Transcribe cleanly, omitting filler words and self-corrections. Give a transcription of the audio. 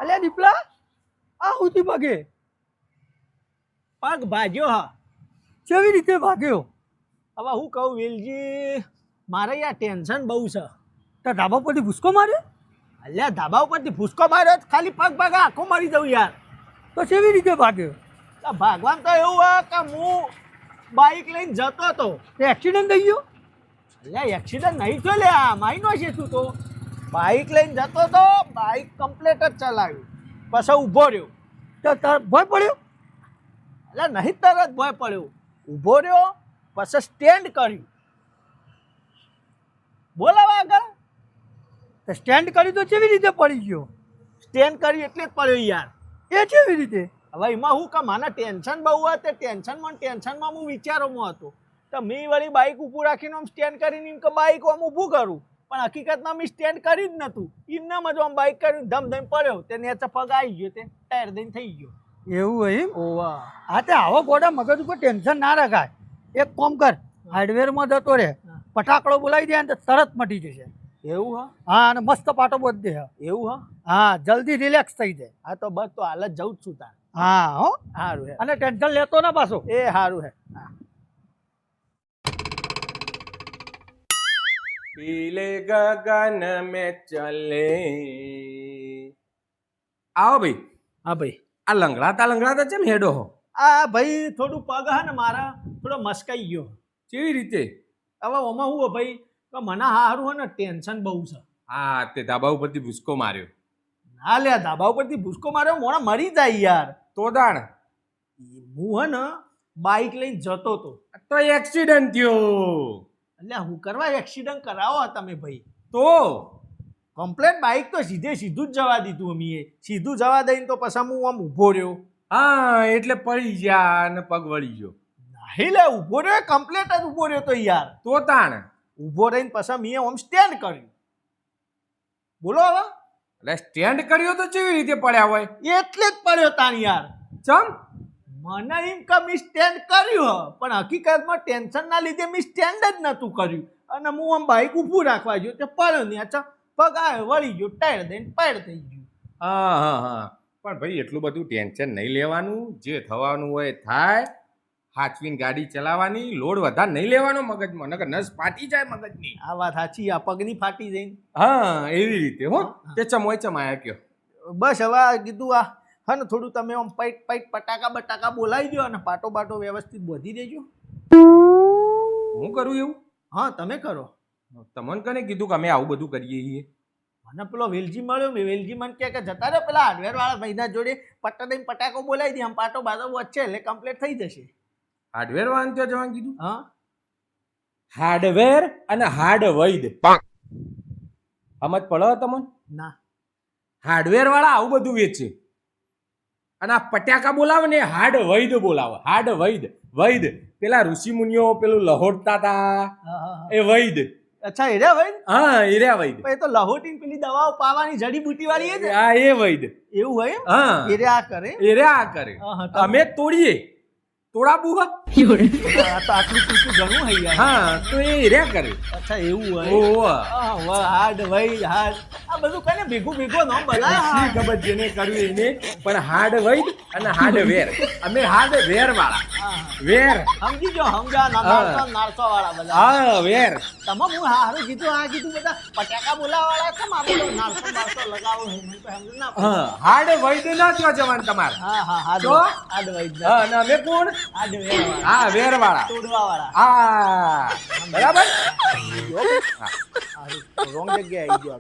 અલ્યા દીપલા આ હુંથી ભાગે પગ ભાગ્યો હા. કેવી રીતે ભાગ્યો? હવે હું કહું વેલજી, મારે યાર ટેન્શન બહુ છે. તો ધાબા પરથી ભૂસકો માર્યો? અલ્યા ધાબા ઉપરથી ભૂસકો માર્યો તો ખાલી પગ ભાગા આખો મરી જવું યાર. તો કેવી રીતે ભાગ્યો? તો ભગવાન તો એવું હોય કે હું બાઇક લઈને જતો હતો. તે એક્સિડન્ટ થઈ ગયો? અલ્યા એક્સિડન્ટ નહીં થયો લે, માઈનો છે તું તો. બાઇક લઈને જતો હતો, બાઇક કમ્પ્લેટ જ ચલાવ્યું, પછી ઊભો રહ્યો. તો તાર ભય પડ્યો? એટલે નહીં તરત ભય પડ્યો, ઊભો રહ્યો, પછી સ્ટેન્ડ કર્યું. બોલાવા આગળ. તો સ્ટેન્ડ કર્યું તો કેવી રીતે પડી ગયો? સ્ટેન્ડ કર્યું એટલે જ પડ્યો યાર. એ કેવી રીતે? હવે એમાં હું કે મને ટેન્શન બહુ હોય, તે ટેન્શનમાં હું વિચારોમાં હતો. તો મેં વળી બાઇક ઊભું રાખીને આમ સ્ટેન્ડ કરીને એમ કે બાઇક આમ ઊભું કરું, પણ હકીકતમાં મેં સ્ટેન્ડ કરી જ નહોતું. એમનામ જ આમ બાઇક કર્યું, ધમ પડ્યો, તે નેચે પગ આવી ગયો, તે ટાયર દઈને થઈ ગયો. એવું હોય એમ? ઓવા હા તે આવો ગોડા મગજ ઉપર ટેન્શન ના રખાય. એક કામ કર, હાર્ડવેરમાં જતો રહે, ફટાકડો બોલાવી દે ને તો તરત મટી જશે. એવું હા? હા, અને મસ્ત પાટો બોધ દે. એવું હા? હા, જલ્દી રિલેક્સ થઈ જાય. હા તો બસ તો હાલ જ જવું જ છું તાર. હા હો, સારું હે. અને ટેન્શન લેતો ના પાછો. એ સારું હે. હા. पीले गगन में चले आओ भाई. હા ભાઈ. આ લંગડાતા ચેમ હેડો હો? આ ભાઈ થોડું પગ હે ને મારા થોડો મસ્કાઈ ગયો. કેવી રીતે? હવે ઓમાં હું ભાઈ કે મને હારું હે ને ટેન્શન બહુ છે. હા, તે ધાબા ઉપરથી ભૂસકો માર્યો. ના લે, ધાબા ઉપરથી ભૂસકો માર્યો, મોણા મરી જાય યાર. તો દાણ હું હે ને બાઇક લઈને જતો હતો. તો એક્સિડન્ટ થયો. એટલે હું કરવા એક્સિડન્ટ કરાવો તમે ભાઈ? તો કમ્પ્લેટ બાઇક તો સીધું જ જવા દીધું અમે. સીધું જવા દઈને તો પછી હું આમ ઊભો રહ્યો. હા, એટલે પડી ગયા અને પગ વળી ગયો. નહીં લે, ઊભો રહ્યો, કમ્પ્લેટ જ ઊભો રહ્યો તો યાર. તો તાણ ઊભો રહીને પછી મેં આમ સ્ટેન્ડ કર્યું. બોલો હવે. એટલે સ્ટેન્ડ કર્યો તો કેવી રીતે પડ્યા હોય? એટલે જ પડ્યો તાણ યાર. ચમ? મને એમ કે મેં સ્ટેન્ડ કર્યું પણ હકીકતમાં ટેન્શનના લીધે મેં સ્ટેન્ડ જ નહોતું કર્યું, અને હું આમ બાઇક ઊભું રાખવા ગયો તે પડ્યો નહીં. અચ્છા, પગ આવ્યો, વળી ગયો, ટાયર દઈને પાડ થઈ ગયું. હા, પણ ભાઈ એટલું બધું ટેન્શન નહીં લેવાનું. જે થવાનું હોય થાય. હાચવીને ગાડી ચલાવવાની, લોડ વધારે નહીં લેવાનો મગજમાં, નકર નસ ફાટી જાય મગજની. આ વાત સાચી, આ પગની ફાટી જઈને. હા, એવી રીતે હો. તે ચમાયા કયો. બસ હવે આ કીધું આ હા ને થોડું તમે આમ પાઇટ પટાકા બટાકા બોલાવી દો અને પાટો બાટો વ્યવસ્થિત બોધી દેજો. હું કરું એવું? હા તમે કરો. તમને કને કીધું કે અમે આવું બધું કરીએ છીએ? મને પેલો વેલજી મળ્યો, વેલજી મને કહે કે જતા રહ્યો પેલા હાર્ડવેર વાળા ભાઈના જોડે પટ્ટા દઈને પટાકો બોલાવી દે, આમ પાટો બાટો વચ્ચે એટલે કમ્પ્લીટ થઈ જશે. હાર્ડવેર વાળાને ત્યાં જવાનું કીધું? હા, હાર્ડવેર અને હાર્ડ વૈદ સમજ પડે તમને? ના. હાર્ડવેર વાળા આવું બધું વેચે, અને આ પટાકા બોલાવે ને હાર્ડ વૈદ બોલાવે. હાર્ડ વૈદ પેલા ઋષિ મુનિઓ પેલું લહોડતા હતા એ વૈદ. અચ્છા, એ રહ્યા ભાઈ. હા, એ રહ્યા વૈદ. એ તો લહોટીને પેલી દવાઓ પાવાની જડીબુટી વાળી એ જ. હા, એ વૈદ. એવું હોય એમ? હા, એ રહ્યા કરે. એ રહ્યા આ કરે. અમે તોડીએ તોડા બુહા. આ તો આટલું ટૂંકું ઘણું હોય યાર. હા, તો એ રહ્યા કરે. અચ્છા, એવું હોય. ઓહો. હાર્ડ વૈદ હાર્ડ આ બધું કને ભેગું નામ બધા. શી ખબર જેને કર્યું એને, પણ હાર્ડ વૈદ અને હાર્ડવેર. અમે હાર્ડવેર વાળા. વેર સમજી ગયો, સમજા નારસો વાળા બધા. હા, વેર. તમામ હું હારું કીધું, આ કીધું બધા પટાકા બોલાવા વાળા છે, આ બધો નારસો લગાવો મને તો સમજ ના પડે. હા, હાર્ડ વૈદ ના થયો જવાન તમારે. હા હાર્ડ તો? હાર્ડ વૈદ હા, અને અમે કોણ? હાર્ડ વેર વાળા, હા, વેર વાળા. તોડવા વાળા. હા, બરાબર. રોંગ જગ્યાએ આવી ગયો.